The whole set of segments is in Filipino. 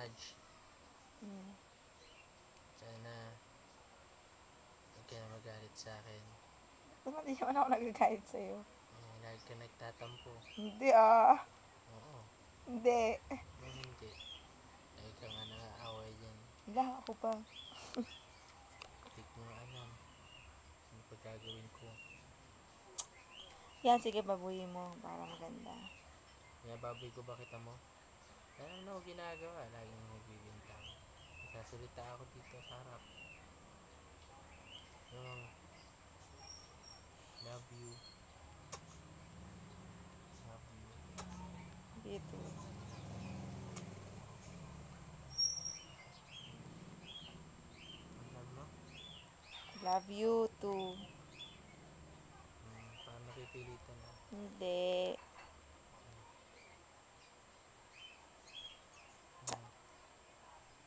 Madge. Sana huwag ka na magalit sa akin. Ba't hindi naman ako nagagalit sa'yo? Lagi ka nagtatampo. Hindi ah. Oo. Hindi. Hindi. Lagi ka nga nang-aaway dyan. Wala ako pa. Hindi ko nga alam. Ano pa gagawin ko? Yan, sige, babuyin mo para maganda. Baboy ko ba kita mo? Ano na ako ginagawa? Laging nagbibintang. Nagsasalita ako dito sa harap. Love you. Love you. Dito. Alam mo? Love you too. Parang napipilitan na. Hindi.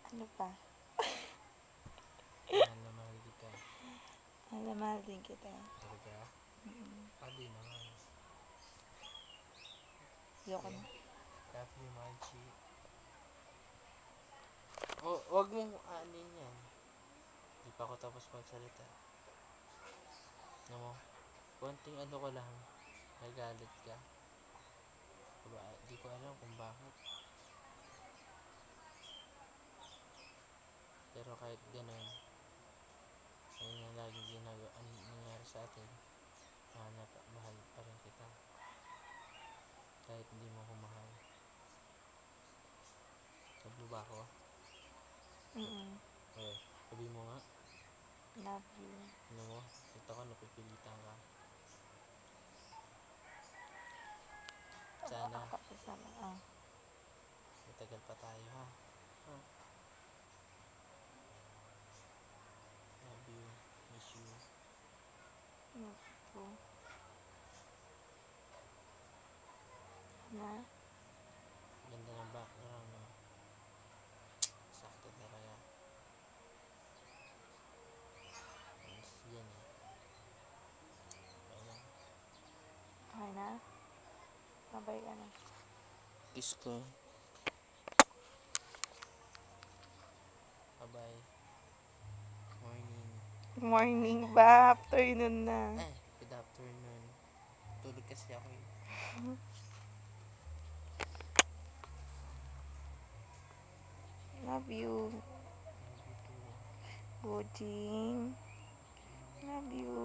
Ano pa? Mahal na mahal kita. Mahal din kita. Talaga? Padi naman. Ayoko na. Love you, Margie. Wag mong aanin yan. Hindi pa ako tapos magsalita. Ano mo? Konting ano ko lang. Nagalit ka. Diba? Di ko alam kung bakit. Pero kahit ganun, ayun nga laging ginagawa. Ano nangyari sa atin? Mahal pa rin kita. Kahit hindi mo ako mahal. Sabi ba ako? Okay. Sabi mo nga. Love you. Ano mo? Kita ko napipilitan ka. Sana matagal pa tayo ha. Love you. Miss you. Ito. Na? Ganda ng background no? Sakto talaga. Yan eh. Ayan. Okay na? Mabay ka na. Kiss ko. Bye-bye. Morning. Morning ba? Afternoon na. Good afternoon. Tulog kasi ako eh. Love you. Love you too. Buding. Love you.